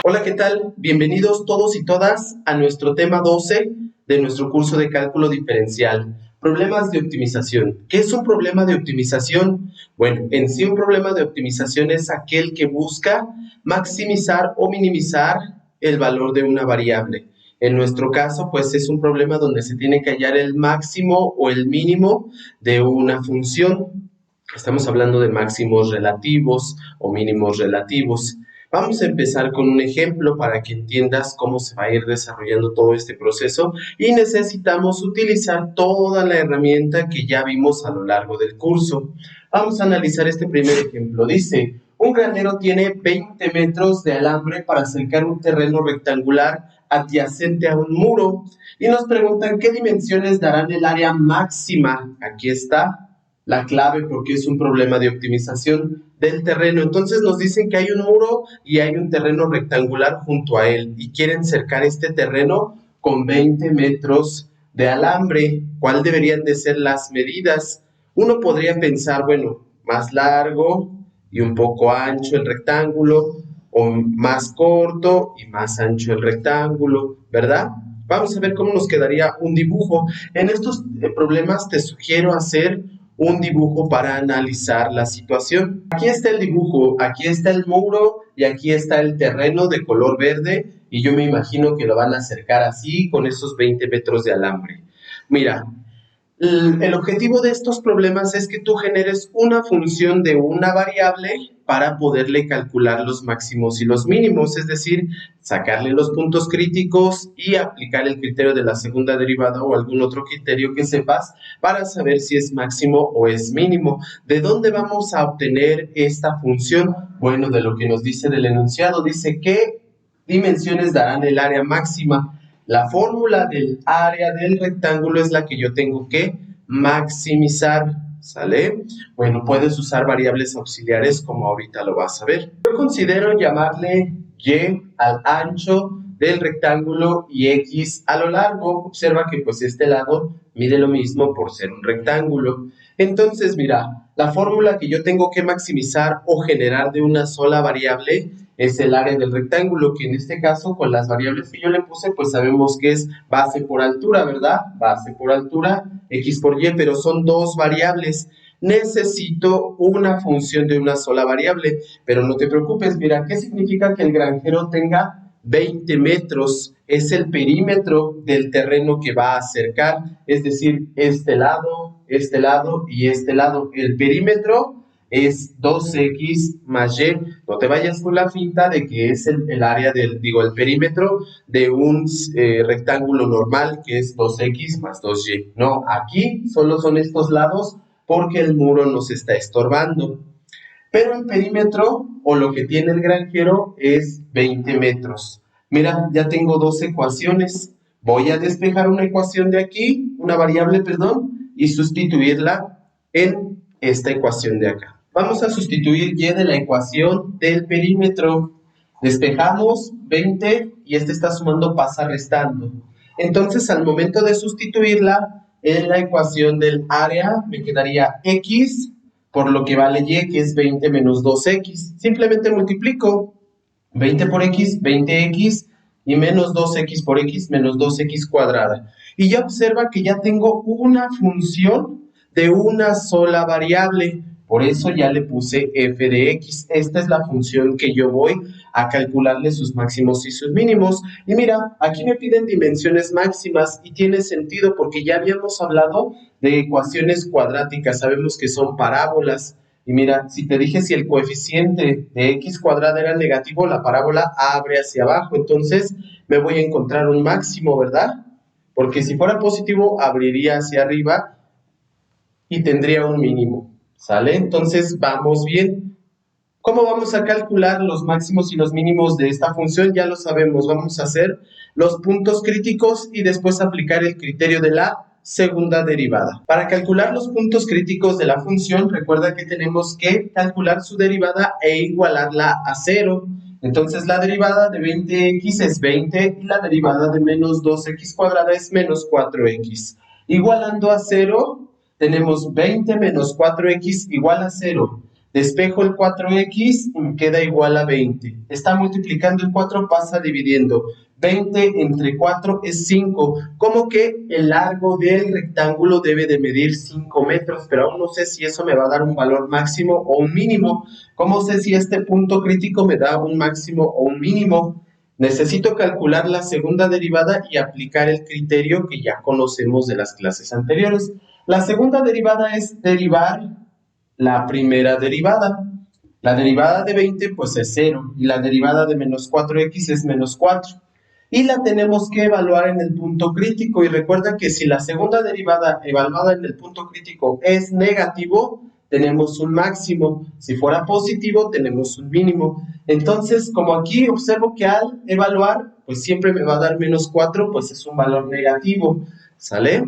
Hola, ¿qué tal? Bienvenidos todos y todas a nuestro tema 12 de nuestro curso de cálculo diferencial. Problemas de optimización. ¿Qué es un problema de optimización? Bueno, en sí un problema de optimización es aquel que busca maximizar o minimizar el valor de una variable. En nuestro caso, pues es un problema donde se tiene que hallar el máximo o el mínimo de una función. Estamos hablando de máximos relativos o mínimos relativos. Vamos a empezar con un ejemplo para que entiendas cómo se va a ir desarrollando todo este proceso y necesitamos utilizar toda la herramienta que ya vimos a lo largo del curso. Vamos a analizar este primer ejemplo. Dice, un granero tiene 20 metros de alambre para cercar un terreno rectangular adyacente a un muro y nos preguntan qué dimensiones darán el área máxima. Aquí está la clave porque es un problema de optimización del terreno. Entonces nos dicen que hay un muro y hay un terreno rectangular junto a él y quieren cercar este terreno con 20 metros de alambre. ¿Cuál deberían de ser las medidas? Uno podría pensar, bueno, más largo y un poco ancho el rectángulo, o más corto y más ancho el rectángulo, ¿verdad? Vamos a ver cómo nos quedaría un dibujo. En estos problemas te sugiero hacer un dibujo para analizar la situación. Aquí está el dibujo, aquí está el muro y aquí está el terreno de color verde y yo me imagino que lo van a acercar así con esos 20 metros de alambre. Mira, el objetivo de estos problemas es que tú generes una función de una variable para poderle calcular los máximos y los mínimos, es decir, sacarle los puntos críticos y aplicar el criterio de la segunda derivada o algún otro criterio que sepas para saber si es máximo o es mínimo. ¿De dónde vamos a obtener esta función? Bueno, de lo que nos dice del enunciado, dice qué dimensiones darán el área máxima. La fórmula del área del rectángulo es la que yo tengo que maximizar, ¿sale? Bueno, puedes usar variables auxiliares como ahorita lo vas a ver. Yo considero llamarle y al ancho del rectángulo y x a lo largo. Observa que pues este lado mide lo mismo por ser un rectángulo. Entonces, mira, la fórmula que yo tengo que maximizar o generar de una sola variable es el área del rectángulo, que en este caso con las variables que yo le puse, pues sabemos que es base por altura, ¿verdad? Base por altura, x por y, pero son dos variables. Necesito una función de una sola variable, pero no te preocupes, mira, ¿qué significa que el granjero tenga 20 metros? Es el perímetro del terreno que va a cercar, es decir, este lado y este lado. El perímetro es 2x más y. No te vayas con la finta de que es el área del, el perímetro de un rectángulo normal que es 2x más 2y. No, aquí solo son estos lados porque el muro nos está estorbando. Pero el perímetro o lo que tiene el granjero es 20 metros. Mira, ya tengo dos ecuaciones. Voy a despejar una ecuación de aquí, una variable, perdón, y sustituirla en esta ecuación de acá. Vamos a sustituir y de la ecuación del perímetro. Despejamos 20 y este está sumando, pasa restando. Entonces, al momento de sustituirla en la ecuación del área, me quedaría x por lo que vale y, que es 20 menos 2x. Simplemente multiplico 20 por x, 20x, y menos 2x por x, menos 2x cuadrada. Y ya observa que ya tengo una función de una sola variable. Por eso ya le puse f de x. Esta es la función que yo voy a calcularle sus máximos y sus mínimos. Y mira, aquí me piden dimensiones máximas y tiene sentido porque ya habíamos hablado de ecuaciones cuadráticas. Sabemos que son parábolas. Y mira, si te dije si el coeficiente de x cuadrada era negativo, la parábola abre hacia abajo. Entonces me voy a encontrar un máximo, ¿verdad? Porque si fuera positivo, abriría hacia arriba y tendría un mínimo, ¿sale? Entonces vamos bien. ¿Cómo vamos a calcular los máximos y los mínimos de esta función? Ya lo sabemos, vamos a hacer los puntos críticos y después aplicar el criterio de la segunda derivada. Para calcular los puntos críticos de la función, recuerda que tenemos que calcular su derivada e igualarla a 0. Entonces la derivada de 20x es 20 y la derivada de menos 2x cuadrada es menos 4x. Igualando a 0, tenemos 20 menos 4x igual a 0. Despejo el 4x y me queda igual a 20. Está multiplicando el 4, pasa dividiendo. 20 entre 4 es 5. Como que el largo del rectángulo debe de medir 5 metros, pero aún no sé si eso me va a dar un valor máximo o un mínimo. ¿Cómo sé si este punto crítico me da un máximo o un mínimo? Necesito calcular la segunda derivada y aplicar el criterio que ya conocemos de las clases anteriores. La segunda derivada es derivar la primera derivada. La derivada de 20 pues es 0 y la derivada de menos 4x es menos 4. Y la tenemos que evaluar en el punto crítico y recuerda que si la segunda derivada evaluada en el punto crítico es negativo, tenemos un máximo. Si fuera positivo, tenemos un mínimo. Entonces, como aquí observo que al evaluar, pues siempre me va a dar menos 4, pues es un valor negativo, ¿sale?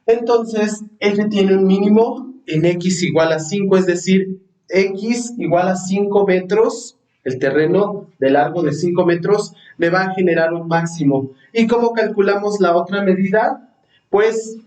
Entonces, f tiene un mínimo en x igual a 5, es decir, x igual a 5 metros, el terreno de largo de 5 metros, me va a generar un máximo. ¿Y cómo calculamos la otra medida? Pues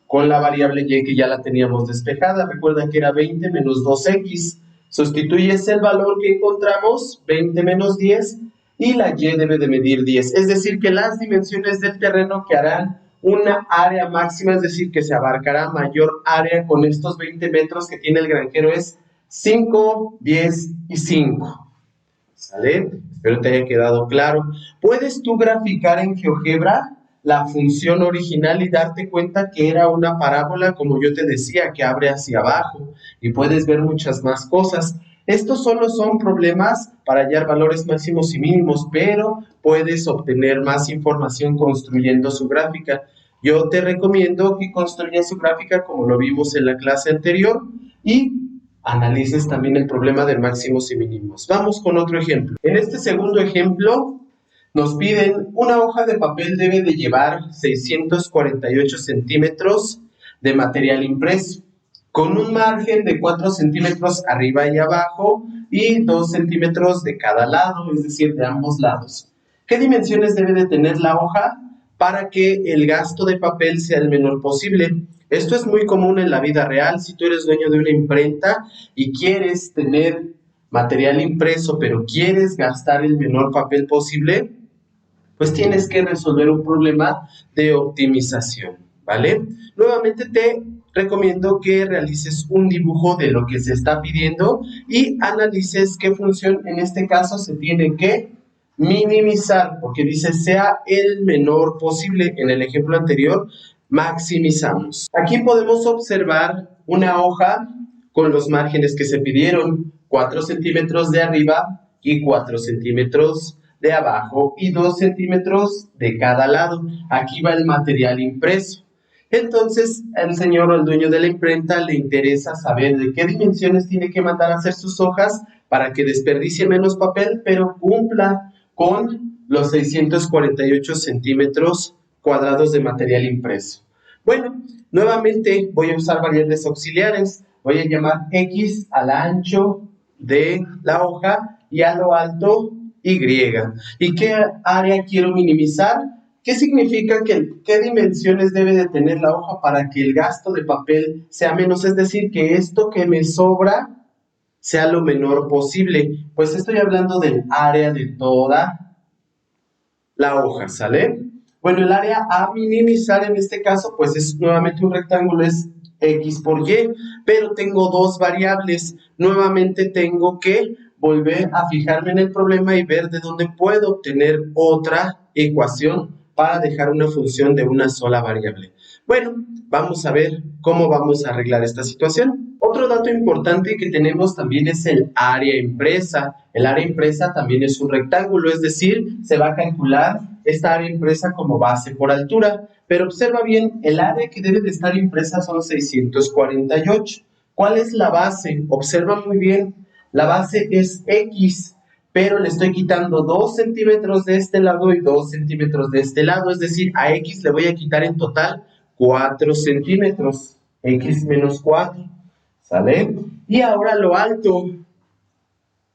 con la variable y que ya la teníamos despejada. Recuerda que era 20 menos 2x. Sustituyes el valor que encontramos, 20 menos 10, y la y debe de medir 10. Es decir, que las dimensiones del terreno que harán una área máxima, es decir, que se abarcará mayor área con estos 20 metros que tiene el granjero es 5, 10 y 5. ¿Sale? Espero te haya quedado claro. ¿Puedes tú graficar en GeoGebra la función original y darte cuenta que era una parábola, como yo te decía, que abre hacia abajo? Y puedes ver muchas más cosas. Estos solo son problemas para hallar valores máximos y mínimos, pero puedes obtener más información construyendo su gráfica. Yo te recomiendo que construyas su gráfica como lo vimos en la clase anterior y analices también el problema de máximos y mínimos. Vamos con otro ejemplo. En este segundo ejemplo nos piden una hoja de papel debe de llevar 648 centímetros de material impreso con un margen de 4 centímetros arriba y abajo y 2 centímetros de cada lado, es decir, de ambos lados. ¿Qué dimensiones debe de tener la hoja para que el gasto de papel sea el menor posible? Esto es muy común en la vida real. Si tú eres dueño de una imprenta y quieres tener material impreso, pero quieres gastar el menor papel posible, pues tienes que resolver un problema de optimización, ¿vale? Nuevamente te recomiendo que realices un dibujo de lo que se está pidiendo y analices qué función en este caso se tiene que minimizar, porque dice sea el menor posible. En el ejemplo anterior, maximizamos. Aquí podemos observar una hoja con los márgenes que se pidieron, 4 centímetros de arriba y 4 centímetros de abajo y 2 centímetros de cada lado. Aquí va el material impreso. Entonces, el señor o el dueño de la imprenta le interesa saber de qué dimensiones tiene que mandar a hacer sus hojas para que desperdicie menos papel, pero cumpla con los 648 centímetros cuadrados de material impreso. Bueno, nuevamente voy a usar variables auxiliares. Voy a llamar x al ancho de la hoja y a lo alto y. ¿Y qué área quiero minimizar? ¿Qué significa qué dimensiones debe de tener la hoja para que el gasto de papel sea menos? Es decir, que esto que me sobra sea lo menor posible. Pues estoy hablando del área de toda la hoja, ¿sale? Bueno, el área a minimizar en este caso, pues es nuevamente un rectángulo, es x por y, pero tengo dos variables. Nuevamente tengo que volver a fijarme en el problema y ver de dónde puedo obtener otra ecuación para dejar una función de una sola variable. Bueno, vamos a ver cómo vamos a arreglar esta situación. Otro dato importante que tenemos también es el área impresa. El área impresa también es un rectángulo, es decir, se va a calcular esta área impresa como base por altura. Pero observa bien, el área que debe de estar impresa son 648. ¿Cuál es la base? Observa muy bien, la base es x, pero le estoy quitando 2 centímetros de este lado y 2 centímetros de este lado, es decir, a x le voy a quitar en total 4 centímetros, x menos 4, ¿sale? Y ahora lo alto,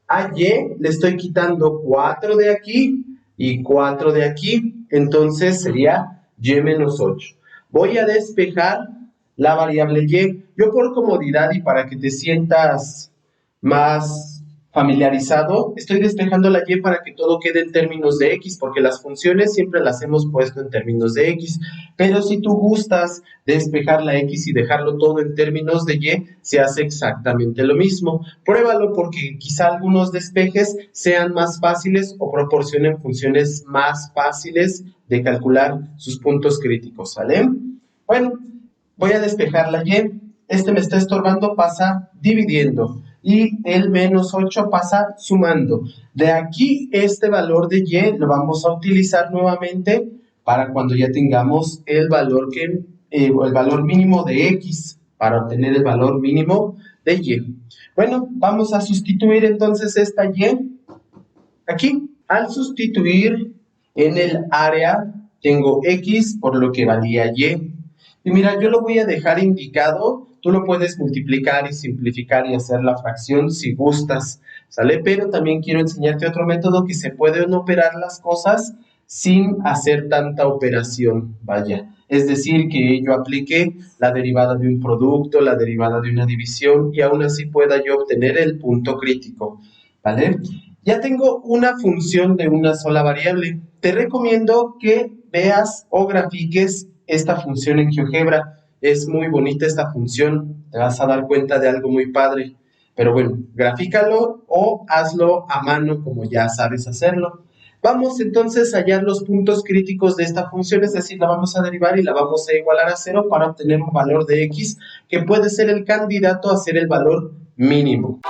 a y le estoy quitando 4 de aquí y 4 de aquí, entonces sería y menos 8. Voy a despejar la variable y. Yo por comodidad y para que te sientas más familiarizado, estoy despejando la y para que todo quede en términos de x, porque las funciones siempre las hemos puesto en términos de x, pero si tú gustas despejar la x y dejarlo todo en términos de y, se hace exactamente lo mismo. Pruébalo porque quizá algunos despejes sean más fáciles o proporcionen funciones más fáciles de calcular sus puntos críticos, ¿sale? Bueno, voy a despejar la y, este me está estorbando, pasa dividiendo, y el menos 8 pasa sumando. De aquí este valor de y lo vamos a utilizar nuevamente para cuando ya tengamos el valor mínimo de x, para obtener el valor mínimo de y. Bueno, vamos a sustituir entonces esta y aquí. Al sustituir en el área tengo x por lo que valía y. Y mira, yo lo voy a dejar indicado, tú lo puedes multiplicar y simplificar y hacer la fracción si gustas, ¿sale? Pero también quiero enseñarte otro método que se pueden operar las cosas sin hacer tanta operación, vaya. Es decir, que yo aplique la derivada de un producto, la derivada de una división y aún así pueda yo obtener el punto crítico, ¿vale? Ya tengo una función de una sola variable. Te recomiendo que veas o grafiques esta función en GeoGebra. Es muy bonita esta función, te vas a dar cuenta de algo muy padre. Pero bueno, grafícalo o hazlo a mano como ya sabes hacerlo. Vamos entonces a hallar los puntos críticos de esta función, es decir, la vamos a derivar y la vamos a igualar a 0 para obtener un valor de x que puede ser el candidato a ser el valor mínimo.